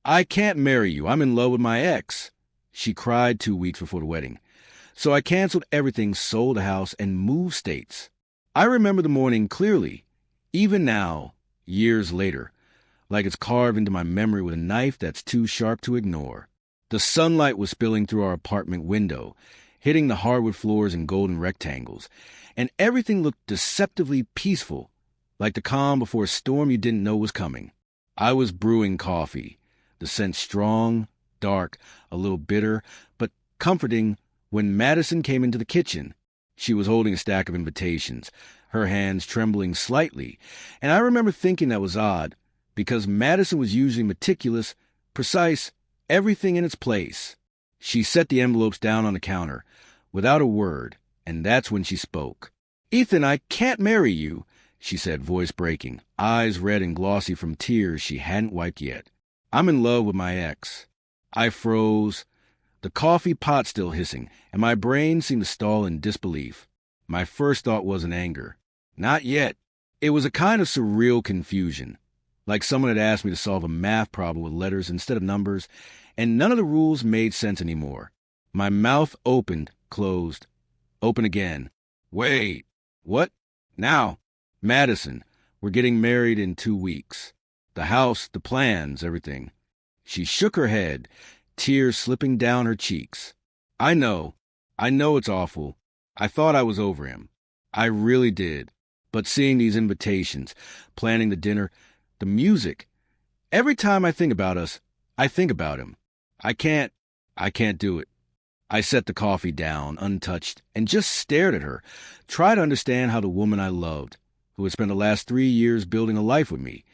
"I can't marry you. I'm in love with my ex," she cried 2 weeks before the wedding. So I canceled everything, sold the house, and moved states. I remember the morning clearly, even now, years later, like it's carved into my memory with a knife that's too sharp to ignore. The sunlight was spilling through our apartment window, hitting the hardwood floors in golden rectangles, and everything looked deceptively peaceful, like the calm before a storm you didn't know was coming. I was brewing coffee, the scent strong, dark, a little bitter, but comforting, when Madison came into the kitchen. She was holding a stack of invitations, her hands trembling slightly, and I remember thinking that was odd, because Madison was usually meticulous, precise, everything in its place. She set the envelopes down on the counter, without a word, and that's when she spoke. "Ethan, I can't marry you," she said, voice breaking, eyes red and glossy from tears she hadn't wiped yet. "I'm in love with my ex." I froze, the coffee pot still hissing, and my brain seemed to stall in disbelief. My first thought wasn't anger. Not yet. It was a kind of surreal confusion, like someone had asked me to solve a math problem with letters instead of numbers, and none of the rules made sense anymore. My mouth opened, closed, open again. "Wait, what? Now?" "Madison, we're getting married in 2 weeks. The house, the plans, everything." She shook her head, tears slipping down her cheeks. I know it's awful. I thought I was over him. I really did. But seeing these invitations, planning the dinner, the music, every time I think about us, I think about him. I can't do it." I set the coffee down, untouched, and just stared at her, tried to understand how the woman I loved, who had spent the last 3 years building a life with me,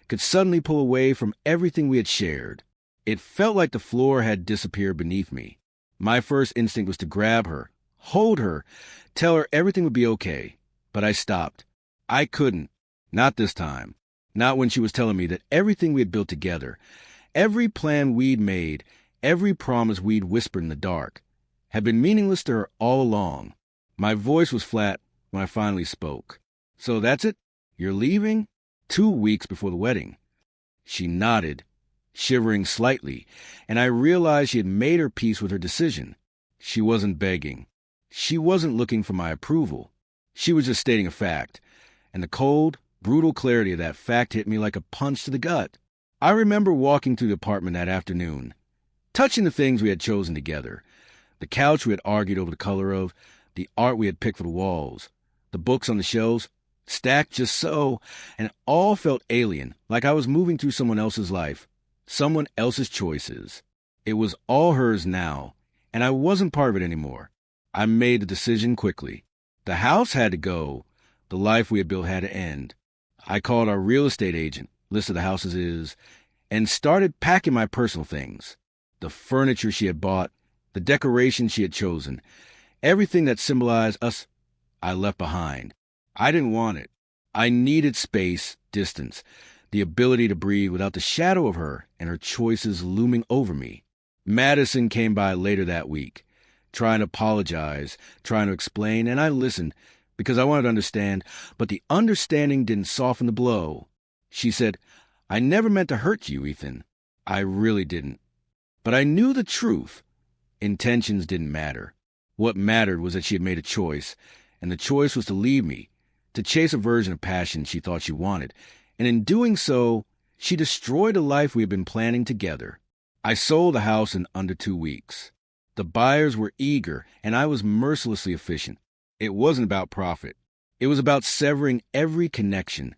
could suddenly pull away from everything we had shared. It felt like the floor had disappeared beneath me. My first instinct was to grab her, hold her, tell her everything would be okay. But I stopped. I couldn't. Not this time. Not when she was telling me that everything we had built together, every plan we'd made, every promise we'd whispered in the dark, had been meaningless to her all along. My voice was flat when I finally spoke. "So that's it? You're leaving?" 2 weeks before the wedding. She nodded, shivering slightly, and I realized she had made her peace with her decision. She wasn't begging. She wasn't looking for my approval. She was just stating a fact, and the cold, brutal clarity of that fact hit me like a punch to the gut. I remember walking through the apartment that afternoon, touching the things we had chosen together, the couch we had argued over the color of, the art we had picked for the walls, the books on the shelves, stacked just so, and it all felt alien, like I was moving through someone else's life, someone else's choices. It was all hers now, and I wasn't part of it anymore. I made the decision quickly. The house had to go. The life we had built had to end. I called our real estate agent, listed the houses and started packing my personal things. The furniture she had bought, the decorations she had chosen, everything that symbolized us, I left behind. I didn't want it. I needed space, distance, the ability to breathe without the shadow of her and her choices looming over me. Madison came by later that week, trying to apologize, trying to explain, and I listened because I wanted to understand, but the understanding didn't soften the blow. She said, "I never meant to hurt you, Ethan. I really didn't." But I knew the truth. Intentions didn't matter. What mattered was that she had made a choice, and the choice was to leave me, to chase a version of passion she thought she wanted, and in doing so, she destroyed a life we had been planning together. I sold the house in under 2 weeks. The buyers were eager, and I was mercilessly efficient. It wasn't about profit. It was about severing every connection,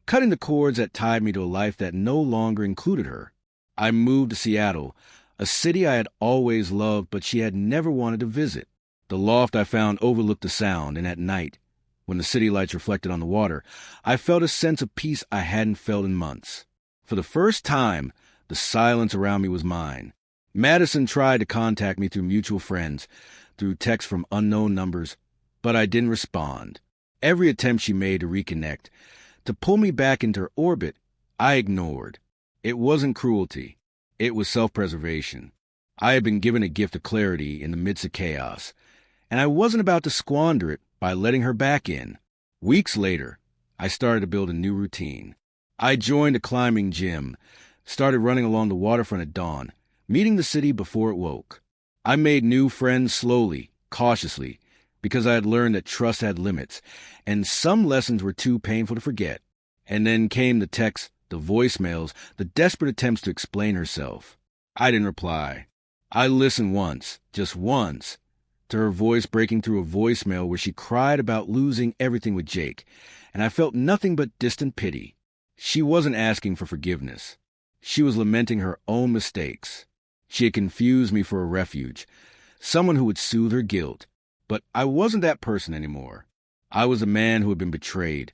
cutting the cords that tied me to a life that no longer included her. I moved to Seattle, a city I had always loved, but she had never wanted to visit. The loft I found overlooked the sound, and at night, when the city lights reflected on the water, I felt a sense of peace I hadn't felt in months. For the first time, the silence around me was mine. Madison tried to contact me through mutual friends, through texts from unknown numbers, but I didn't respond. Every attempt she made to reconnect, to pull me back into her orbit, I ignored. It wasn't cruelty. It was self-preservation. I had been given a gift of clarity in the midst of chaos, and I wasn't about to squander it by letting her back in. Weeks later, I started to build a new routine. I joined a climbing gym, started running along the waterfront at dawn, meeting the city before it woke. I made new friends slowly, cautiously, because I had learned that trust had limits, and some lessons were too painful to forget. And then came the texts, the voicemails, the desperate attempts to explain herself. I didn't reply. I listened once, just once, to her voice breaking through a voicemail where she cried about losing everything with Jake, and I felt nothing but distant pity. She wasn't asking for forgiveness. She was lamenting her own mistakes. She had confused me for a refuge, someone who would soothe her guilt. But I wasn't that person anymore. I was the man who had been betrayed,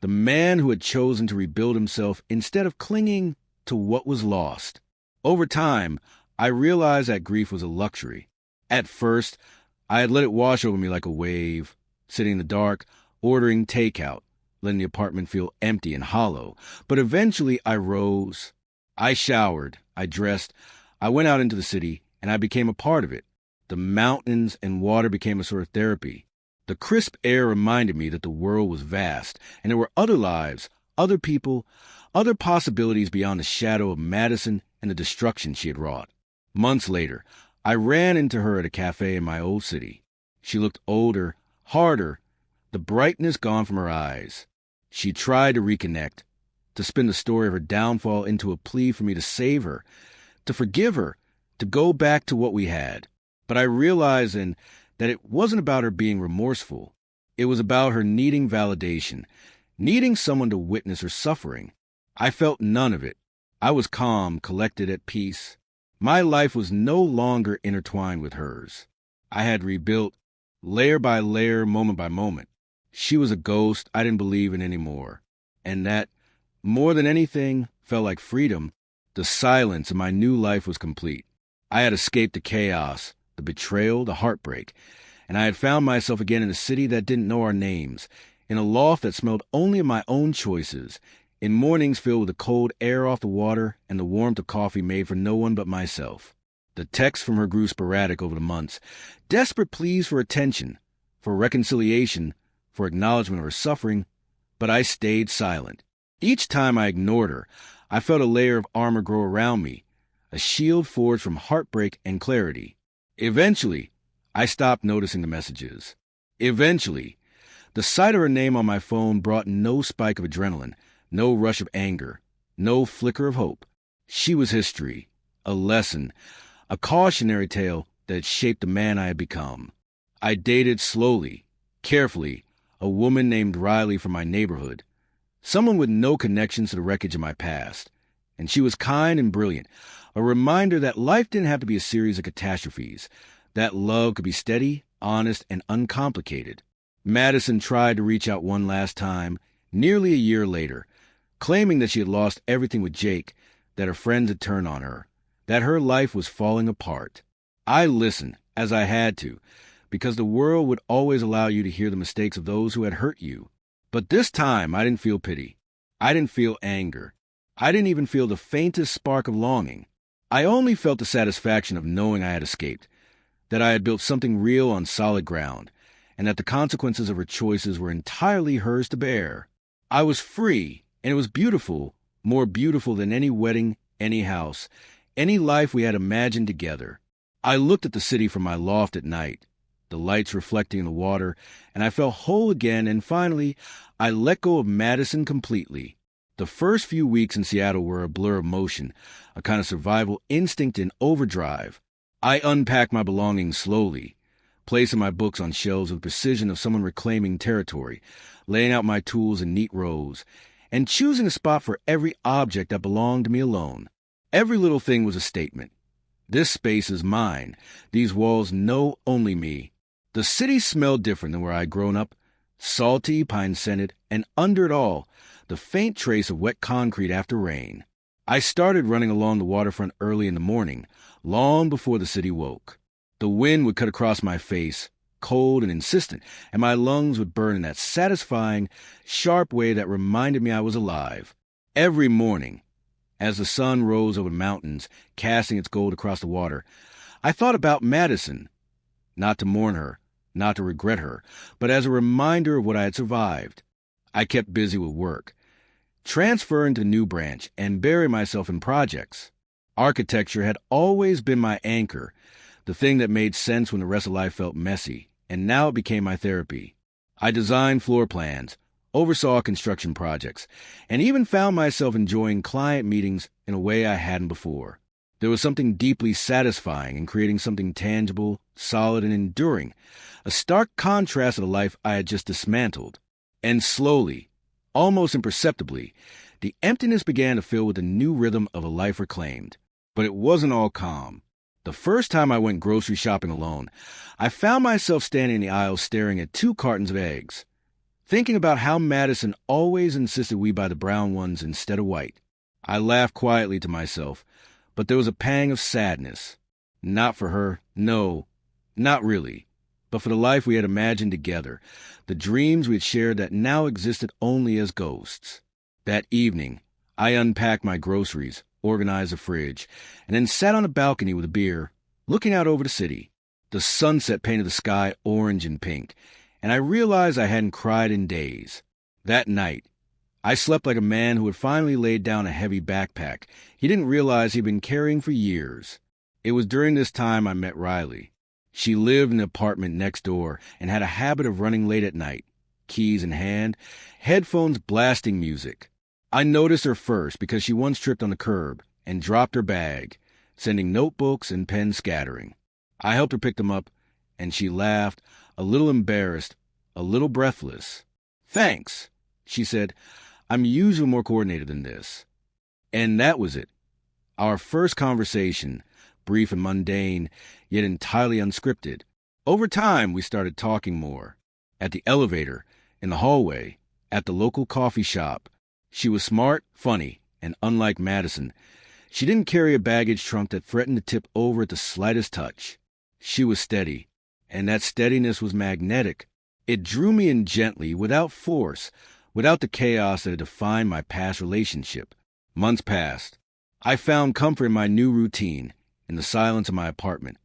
the man who had chosen to rebuild himself instead of clinging to what was lost. Over time, I realized that grief was a luxury. At first, I had let it wash over me like a wave, sitting in the dark, ordering takeout, letting the apartment feel empty and hollow. But eventually I rose. I showered, I dressed, I went out into the city, and I became a part of it. The mountains and water became a sort of therapy. The crisp air reminded me that the world was vast, and there were other lives, other people, other possibilities beyond the shadow of Madison and the destruction she had wrought. Months later, I ran into her at a cafe in my old city. She looked older, harder, the brightness gone from her eyes. She tried to reconnect, to spin the story of her downfall into a plea for me to save her, to forgive her, to go back to what we had. But I realized then that it wasn't about her being remorseful. It was about her needing validation, needing someone to witness her suffering. I felt none of it. I was calm, collected, at peace. My life was no longer intertwined with hers. I had rebuilt, layer by layer, moment by moment. She was a ghost I didn't believe in anymore. And that, more than anything, felt like freedom. The silence of my new life was complete. I had escaped the chaos, the betrayal, the heartbreak, and I had found myself again in a city that didn't know our names, in a loft that smelled only of my own choices, in mornings filled with the cold air off the water and the warmth of coffee made for no one but myself. The texts from her grew sporadic over the months, desperate pleas for attention, for reconciliation, for acknowledgement of her suffering, but I stayed silent. Each time I ignored her, I felt a layer of armor grow around me, a shield forged from heartbreak and clarity. Eventually, I stopped noticing the messages. Eventually, the sight of her name on my phone brought no spike of adrenaline, no rush of anger, no flicker of hope. She was history, a lesson, a cautionary tale that shaped the man I had become. I dated slowly, carefully, a woman named Riley from my neighborhood, someone with no connections to the wreckage of my past. And she was kind and brilliant, a reminder that life didn't have to be a series of catastrophes, that love could be steady, honest, and uncomplicated. Madison tried to reach out one last time, nearly a year later, claiming that she had lost everything with Jake, that her friends had turned on her, that her life was falling apart. I listened, as I had to, because the world would always allow you to hear the mistakes of those who had hurt you. But this time, I didn't feel pity. I didn't feel anger. I didn't even feel the faintest spark of longing. I only felt the satisfaction of knowing I had escaped, that I had built something real on solid ground, and that the consequences of her choices were entirely hers to bear. I was free, and it was beautiful, more beautiful than any wedding, any house, any life we had imagined together. I looked at the city from my loft at night, the lights reflecting in the water, and I felt whole again, and finally, I let go of Madison completely. The first few weeks in Seattle were a blur of motion, a kind of survival instinct in overdrive. I unpacked my belongings slowly, placing my books on shelves with the precision of someone reclaiming territory, laying out my tools in neat rows, and choosing a spot for every object that belonged to me alone. Every little thing was a statement. This space is mine. These walls know only me. The city smelled different than where I'd grown up, salty, pine-scented, and under it all, the faint trace of wet concrete after rain. I started running along the waterfront early in the morning, long before the city woke. The wind would cut across my face, cold and insistent, and my lungs would burn in that satisfying, sharp way that reminded me I was alive. Every morning, as the sun rose over the mountains, casting its gold across the water, I thought about Madison, not to mourn her, not to regret her, but as a reminder of what I had survived. I kept busy with work, transfer into the new branch, and bury myself in projects. Architecture had always been my anchor, the thing that made sense when the rest of life felt messy, and now it became my therapy. I designed floor plans, oversaw construction projects, and even found myself enjoying client meetings in a way I hadn't before. There was something deeply satisfying in creating something tangible, solid, and enduring, a stark contrast to the life I had just dismantled. And slowly, almost imperceptibly, the emptiness began to fill with a new rhythm of a life reclaimed. But it wasn't all calm. The first time I went grocery shopping alone, I found myself standing in the aisle staring at 2 cartons of eggs, thinking about how Madison always insisted we buy the brown ones instead of white. I laughed quietly to myself, but there was a pang of sadness. Not for her, no, not really, but for the life we had imagined together, the dreams we had shared that now existed only as ghosts. That evening, I unpacked my groceries, organized the fridge, and then sat on a balcony with a beer, looking out over the city. The sunset painted the sky orange and pink, and I realized I hadn't cried in days. That night, I slept like a man who had finally laid down a heavy backpack he didn't realize he'd been carrying for years. It was during this time I met Riley. She lived in the apartment next door and had a habit of running late at night, keys in hand, headphones blasting music. I noticed her first because she once tripped on the curb and dropped her bag, sending notebooks and pens scattering. I helped her pick them up, and she laughed, a little embarrassed, a little breathless. "Thanks," she said. "I'm usually more coordinated than this." And that was it. Our first conversation, brief and mundane, yet entirely unscripted. Over time, we started talking more. At the elevator, in the hallway, at the local coffee shop. She was smart, funny, and unlike Madison, she didn't carry a baggage trunk that threatened to tip over at the slightest touch. She was steady, and that steadiness was magnetic. It drew me in gently, without force, without the chaos that had defined my past relationship. Months passed. I found comfort in my new routine, in the silence of my apartment,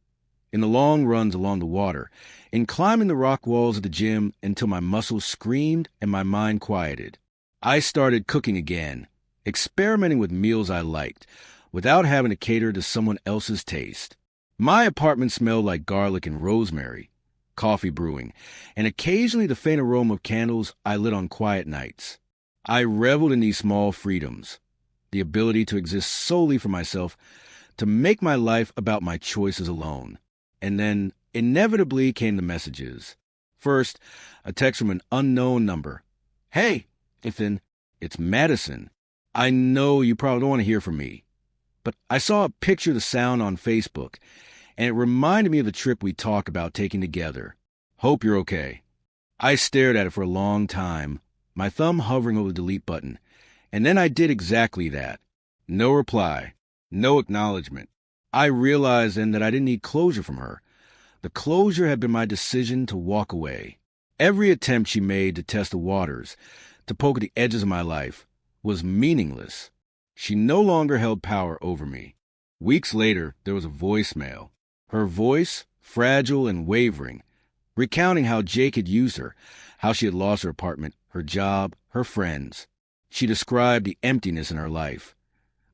in the long runs along the water, in climbing the rock walls of the gym until my muscles screamed and my mind quieted. I started cooking again, experimenting with meals I liked, without having to cater to someone else's taste. My apartment smelled like garlic and rosemary, coffee brewing, and occasionally the faint aroma of candles I lit on quiet nights. I reveled in these small freedoms, the ability to exist solely for myself, to make my life about my choices alone. And then, inevitably, came the messages. First, a text from an unknown number. "Hey, Ethan, it's Madison. I know you probably don't want to hear from me, but I saw a picture of the sound on Facebook, and it reminded me of the trip we talked about taking together. Hope you're okay." I stared at it for a long time, my thumb hovering over the delete button, and then I did exactly that. No reply, no acknowledgement. I realized then that I didn't need closure from her. The closure had been my decision to walk away. Every attempt she made to test the waters, to poke at the edges of my life, was meaningless. She no longer held power over me. Weeks later, there was a voicemail. Her voice, fragile and wavering, recounting how Jake had used her, how she had lost her apartment, her job, her friends. She described the emptiness in her life,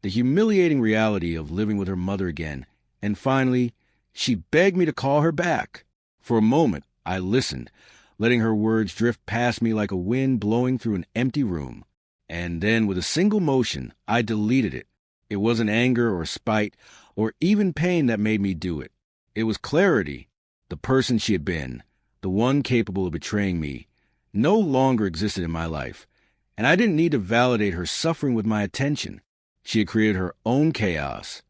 the humiliating reality of living with her mother again, and finally, she begged me to call her back. For a moment, I listened, letting her words drift past me like a wind blowing through an empty room. And then, with a single motion, I deleted it. It wasn't anger or spite or even pain that made me do it. It was clarity. The person she had been, the one capable of betraying me, no longer existed in my life, and I didn't need to validate her suffering with my attention. She had created her own chaos.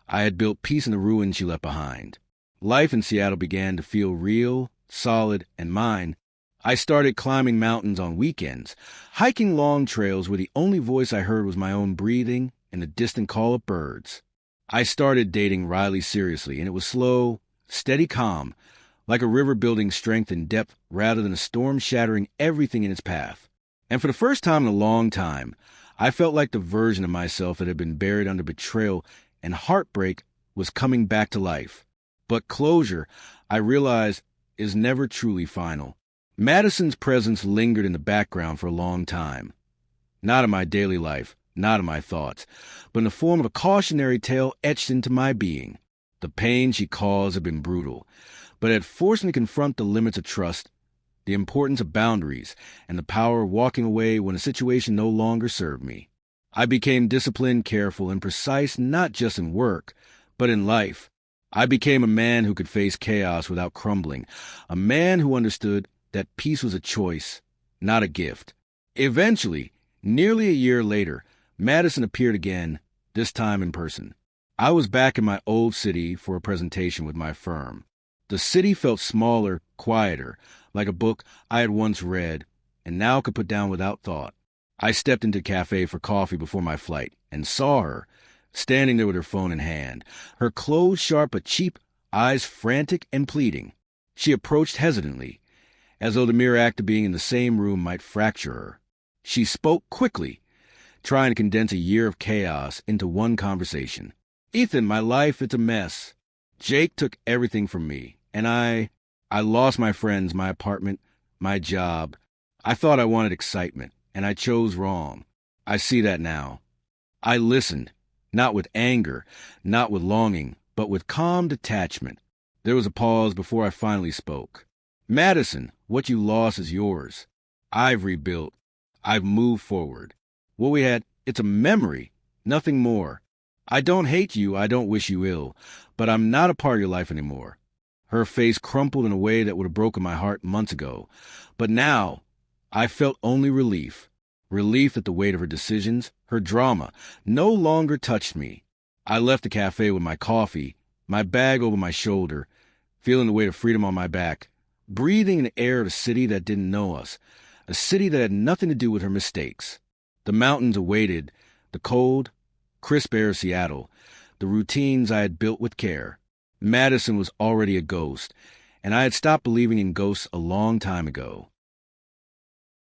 I had built peace in the ruins she left behind. Life in Seattle began to feel real, solid, and mine. I started climbing mountains on weekends, hiking long trails where the only voice I heard was my own breathing and the distant call of birds. I started dating Riley seriously, and it was slow, steady calm, like a river building strength and depth rather than a storm shattering everything in its path. And for the first time in a long time, I felt like the version of myself that had been buried under betrayal and heartbreak was coming back to life. But closure, I realized, is never truly final. Madison's presence lingered in the background for a long time. Not in my daily life, not in my thoughts, but in the form of a cautionary tale etched into my being. The pain she caused had been brutal, but it had forced me to confront the limits of trust, the importance of boundaries, and the power of walking away when a situation no longer served me. I became disciplined, careful, and precise not just in work, but in life. I became a man who could face chaos without crumbling, a man who understood that peace was a choice, not a gift. Eventually, nearly a year later, Madison appeared again, this time in person. I was back in my old city for a presentation with my firm. The city felt smaller, quieter, like a book I had once read and now could put down without thought. I stepped into a cafe for coffee before my flight and saw her, standing there with her phone in hand, her clothes sharp but cheap, eyes frantic and pleading. She approached hesitantly, as though the mere act of being in the same room might fracture her. She spoke quickly, trying to condense a year of chaos into one conversation. "Ethan, my life, it's a mess. Jake took everything from me, and I lost my friends, my apartment, my job. I thought I wanted excitement, and I chose wrong. I see that now." I listened, not with anger, not with longing, but with calm detachment. There was a pause before I finally spoke. "Madison, what you lost is yours. I've rebuilt. I've moved forward. What we had, it's a memory, nothing more. I don't hate you, I don't wish you ill, but I'm not a part of your life anymore." Her face crumpled in a way that would have broken my heart months ago. But now, I felt only relief. Relief that the weight of her decisions, her drama, no longer touched me. I left the cafe with my coffee, my bag over my shoulder, feeling the weight of freedom on my back, breathing in the air of a city that didn't know us, a city that had nothing to do with her mistakes. The mountains awaited, the cold, crisp air of Seattle, the routines I had built with care. Madison was already a ghost, and I had stopped believing in ghosts a long time ago.